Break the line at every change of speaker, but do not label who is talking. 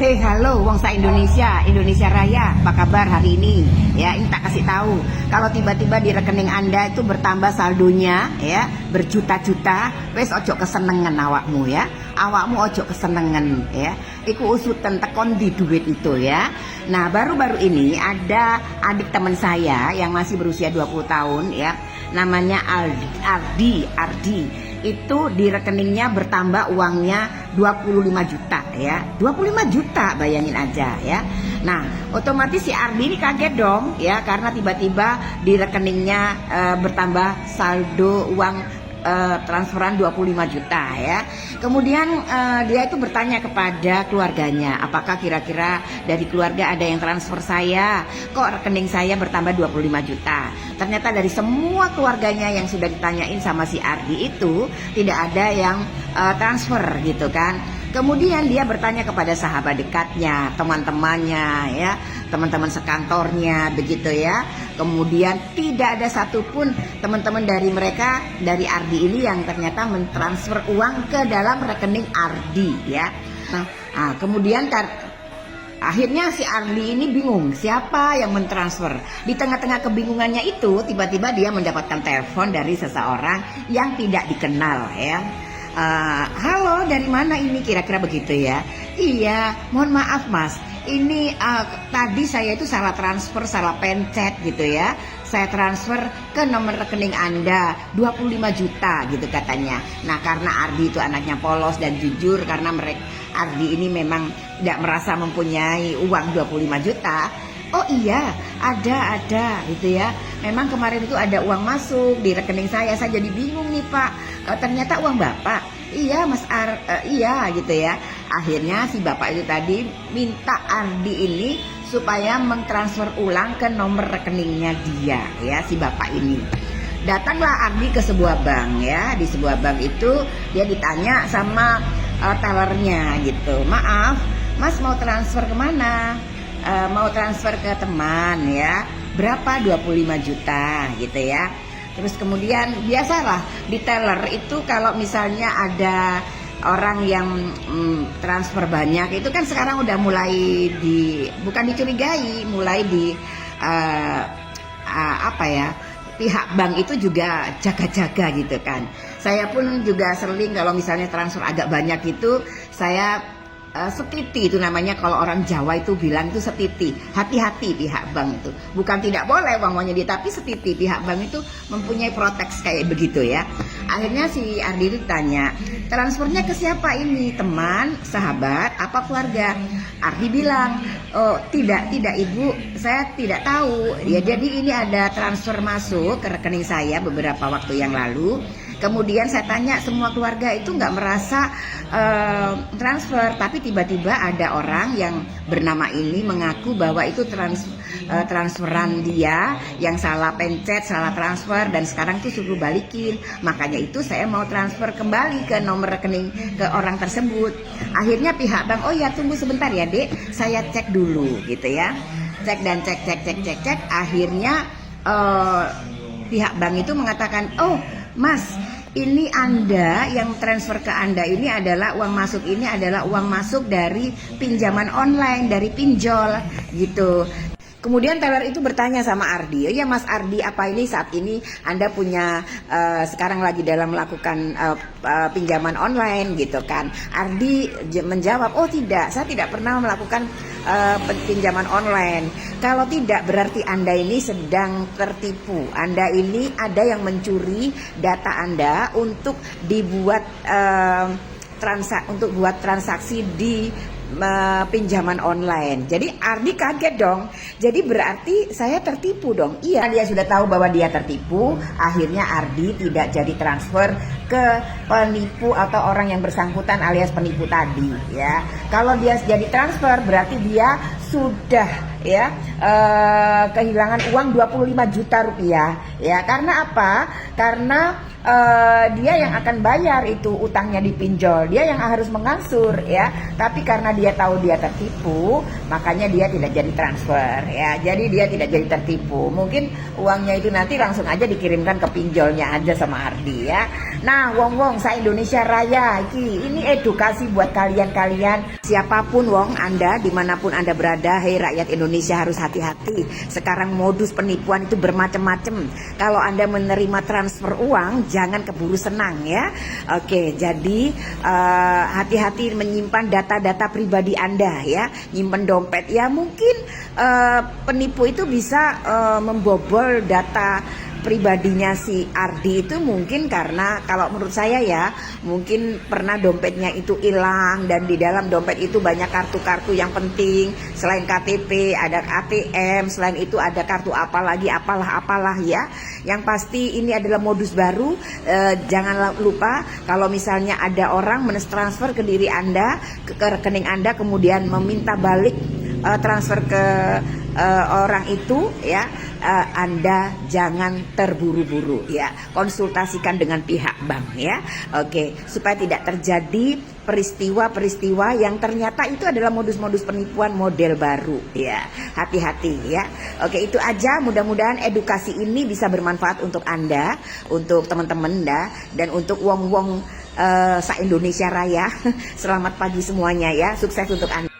Hei, halo, wong Indonesia, Indonesia Raya, apa kabar hari ini? Ya, ini tak kasih tahu. Kalau tiba-tiba di rekening Anda itu bertambah saldonya, ya, berjuta-juta, wes ojo kesenengan awakmu ya. Awakmu ojo kesenengan ya. Iku usutan tekon di duit itu ya. Nah, baru-baru ini ada adik teman saya yang masih berusia 20 tahun ya. Namanya Ardi. Itu di rekeningnya bertambah uangnya 25 juta ya. 25 juta bayangin aja ya. Nah, otomatis si Ardi ini kaget dong ya, karena tiba-tiba di rekeningnya bertambah saldo uang transferan 25 juta ya. Kemudian dia itu bertanya kepada keluarganya, apakah kira-kira dari keluarga ada yang transfer saya, kok rekening saya bertambah 25 juta. Ternyata dari semua keluarganya yang sudah ditanyain sama si Ardi itu tidak ada yang transfer gitu kan. Kemudian dia bertanya kepada sahabat dekatnya, teman-temannya ya, teman-teman sekantornya begitu ya. Kemudian tidak ada satupun teman-teman dari mereka, dari Ardi ini yang ternyata mentransfer uang ke dalam rekening Ardi ya. Nah, kemudian akhirnya si Ardi ini bingung siapa yang mentransfer. Di tengah-tengah kebingungannya itu tiba-tiba dia mendapatkan telepon dari seseorang yang tidak dikenal ya. Halo, dari mana ini, kira-kira begitu ya. Iya, mohon maaf mas, ini tadi saya itu salah transfer, salah pencet gitu ya. Saya transfer ke nomor rekening Anda 25 juta gitu katanya. Nah, karena Ardi itu anaknya polos dan jujur, karena Ardi ini memang tidak merasa mempunyai uang 25 juta. Oh iya, ada gitu ya. Memang kemarin itu ada uang masuk di rekening saya jadi bingung nih Pak. Ternyata uang Bapak. Iya Mas iya gitu ya. Akhirnya si Bapak itu tadi minta Ardi ini supaya mentransfer ulang ke nomor rekeningnya dia ya, si Bapak ini. Datanglah Ardi ke sebuah bank ya. Di sebuah bank itu dia ditanya sama tellernya gitu. Maaf, Mas mau transfer kemana? Mau transfer ke teman ya, berapa, 25 juta gitu ya. Terus kemudian biasalah di teller itu kalau misalnya ada orang yang transfer banyak itu kan sekarang udah mulai bukan dicurigai, mulai apa ya, pihak bank itu juga jaga-jaga gitu kan. Saya pun juga sering kalau misalnya transfer agak banyak itu saya setiti itu namanya, kalau orang Jawa itu bilang itu setiti. Hati-hati pihak bank itu, bukan tidak boleh uangnya dia, tapi setiti. Pihak bank itu mempunyai proteks kayak begitu ya. Akhirnya si Ardi ditanya, transfernya ke siapa ini, teman, sahabat, apa keluarga? Ardi bilang, oh tidak ibu, saya tidak tahu ya. Jadi ini ada transfer masuk ke rekening saya beberapa waktu yang lalu. Kemudian saya tanya semua keluarga itu nggak merasa transfer, tapi tiba-tiba ada orang yang bernama ini mengaku bahwa itu transferan dia yang salah pencet, salah transfer, dan sekarang tuh suruh balikin. Makanya itu saya mau transfer kembali ke nomor rekening ke orang tersebut. Akhirnya pihak bank, oh ya tunggu sebentar ya dek, saya cek dulu gitu ya. Cek dan cek. Akhirnya pihak bank itu mengatakan, oh Mas, ini Anda yang transfer ke Anda ini adalah uang masuk, ini adalah uang masuk dari pinjaman online, dari pinjol gitu. Kemudian teller itu bertanya sama Ardi, ya Mas Ardi, apa ini saat ini Anda punya sekarang lagi dalam melakukan pinjaman online gitu kan. Ardi menjawab, oh tidak, saya tidak pernah melakukan pinjaman online. Kalau tidak berarti Anda ini sedang tertipu. Anda ini ada yang mencuri data Anda untuk dibuat transaksi di pinjaman online. Jadi Ardi kaget dong. Jadi berarti saya tertipu dong. Iya, dia sudah tahu bahwa dia tertipu. Akhirnya Ardi tidak jadi transfer ke penipu atau orang yang bersangkutan alias penipu tadi ya. Kalau dia jadi transfer berarti dia sudah ya kehilangan uang 25 juta rupiah ya. Karena apa? Karena dia yang akan bayar itu utangnya dipinjol, dia yang harus mengangsur ya. Tapi karena dia tahu dia tertipu, makanya dia tidak jadi transfer ya. Jadi dia tidak jadi tertipu. Mungkin uangnya itu nanti langsung aja dikirimkan ke pinjolnya aja sama Ardi ya. Nah, wong-wong sa Indonesia Raya ini edukasi buat kalian-kalian. Siapapun wong Anda, dimanapun Anda berada, hei rakyat Indonesia harus hati-hati. Sekarang modus penipuan itu bermacam-macam. Kalau Anda menerima transfer uang, jangan keburu senang ya. Oke, jadi hati-hati menyimpan data-data pribadi Anda ya. Nyimpen dompet ya, mungkin penipu itu bisa membobol data pribadinya si Ardi itu, mungkin karena kalau menurut saya ya, mungkin pernah dompetnya itu hilang dan di dalam dompet itu banyak kartu-kartu yang penting. Selain KTP ada ATM, selain itu ada kartu apalah ya. Yang pasti ini adalah modus baru. Jangan lupa kalau misalnya ada orang mentransfer ke diri Anda, ke rekening Anda, kemudian meminta balik transfer ke orang itu ya, Anda jangan terburu-buru ya, konsultasikan dengan pihak bank ya. Oke, supaya tidak terjadi peristiwa-peristiwa yang ternyata itu adalah modus-modus penipuan model baru ya. Hati-hati ya. Oke, itu aja, mudah-mudahan edukasi ini bisa bermanfaat untuk Anda, untuk teman-teman dan untuk wong-wong sa Indonesia Raya. Selamat pagi semuanya ya, sukses untuk Anda.